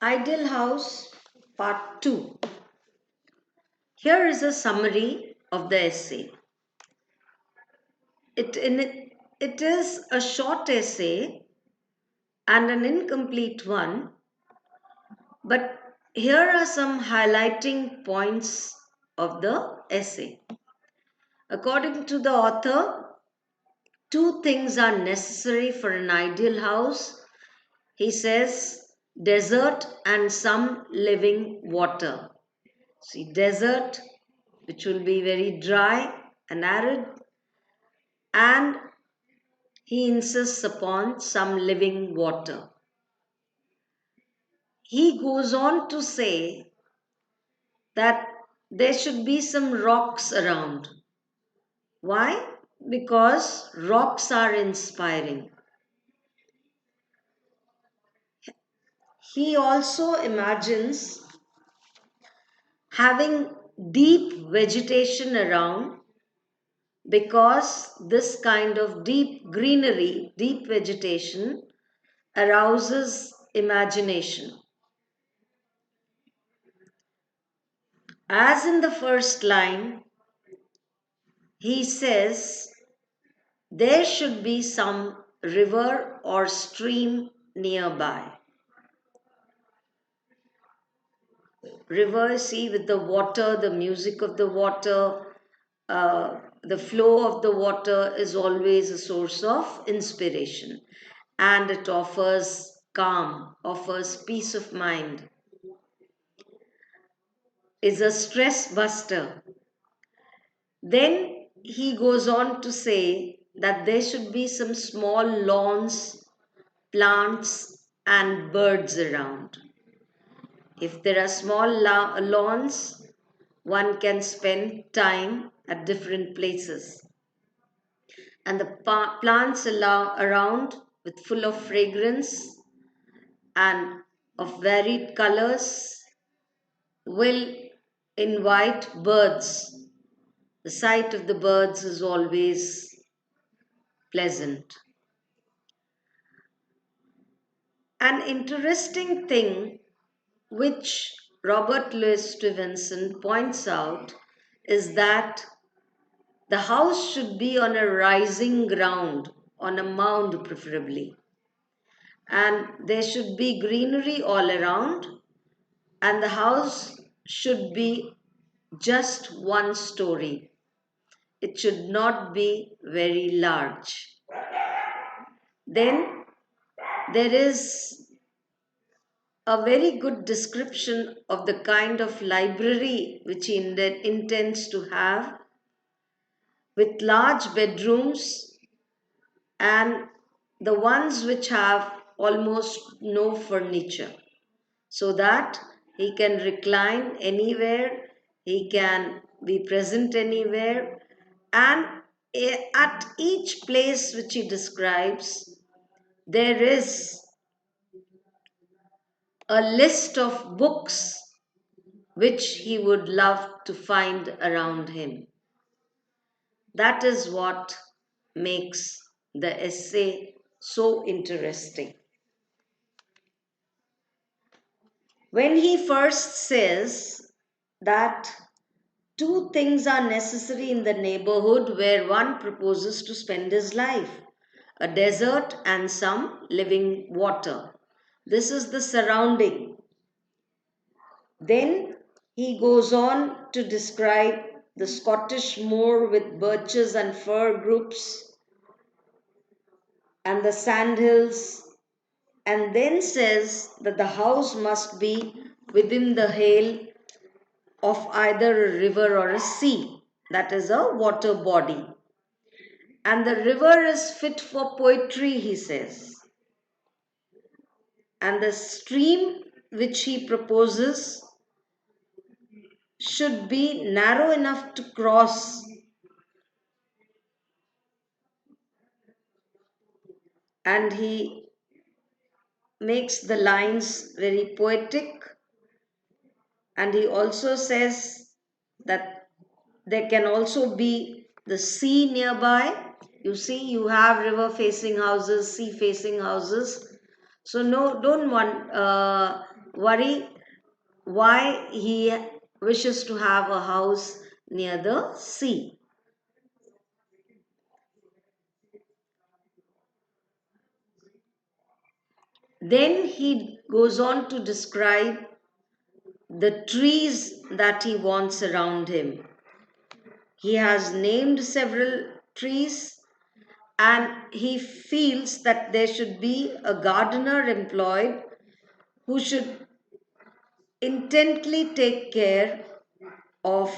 Ideal House, Part 2. Here is a summary of the essay. It is a short essay and an incomplete one, but here are some highlighting points of the essay. According to the author, two things are necessary for an ideal house. He says desert and some living water. See, desert, which will be very dry and arid, and he insists upon some living water. He goes on to say that there should be some rocks around. Why? Because rocks are inspiring. He also imagines having deep vegetation around because this kind of deep greenery, deep vegetation arouses imagination. As in the first line, he says there should be some river or stream nearby. River, see, with the water, the music of the water, the flow of the water is always a source of inspiration, and it offers calm, offers peace of mind, is a stress buster. Then he goes on to say that there should be some small lawns, plants, and birds around. If there are small lawns, one can spend time at different places. And the plants around with full of fragrance and of varied colors will invite birds. The sight of the birds is always pleasant. An interesting thing which Robert Louis Stevenson points out is that the house should be on a rising ground, on a mound preferably, and there should be greenery all around, and the house should be just one story. It should not be very large. Then there is a very good description of the kind of library which he intends to have, with large bedrooms and the ones which have almost no furniture, so that he can recline anywhere, he can be present anywhere, and at each place which he describes, there is a list of books which he would love to find around him. That is what makes the essay so interesting. When he first says that two things are necessary in the neighborhood where one proposes to spend his life: a desert and some living water. This is the surrounding. Then he goes on to describe the Scottish moor with birches and fir groups and the sandhills, and then says that the house must be within the hail of either a river or a sea, that is a water body. And the river is fit for poetry, he says. And the stream which he proposes should be narrow enough to cross, and he makes the lines very poetic. And he also says that there can also be the sea nearby. You see, you have river facing houses, sea facing houses. So no, don't worry why he wishes to have a house near the sea. Then he goes on to describe the trees that he wants around him. He has named several trees and he feels that there should be a gardener employed who should intently take care of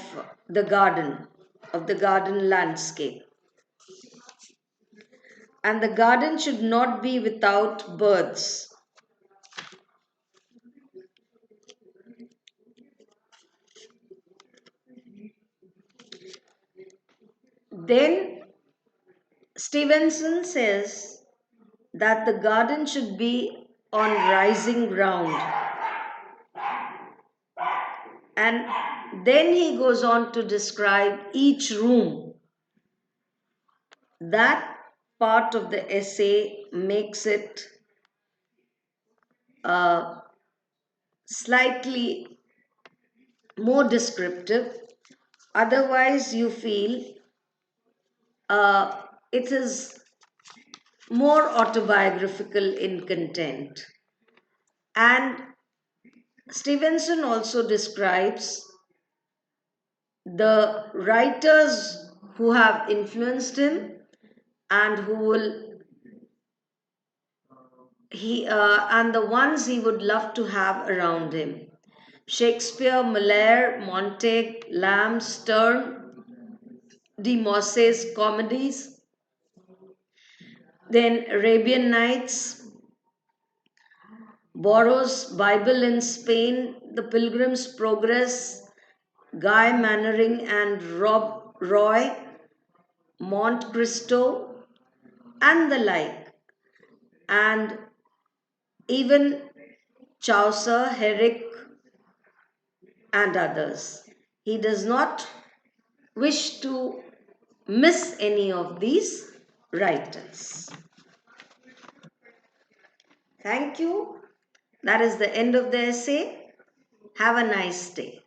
the garden, of the garden landscape. And the garden should not be without birds. Then Stevenson says that the garden should be on rising ground. And then he goes on to describe each room. That part of the essay makes it slightly more descriptive. Otherwise, you feel it is more autobiographical in content. And Stevenson also describes the writers who have influenced him and who will and the ones he would love to have around him. Shakespeare, Molière, Montaigne, Lamb, Sterne, de Mosse's comedies, then Arabian Nights, Borrow's Bible in Spain, The Pilgrim's Progress, Guy Mannering and Rob Roy, Monte Cristo, and the like, and even Chaucer, Herrick, and others. He does not wish to miss any of these writers. Thank you. That is the end of the essay. Have a nice day.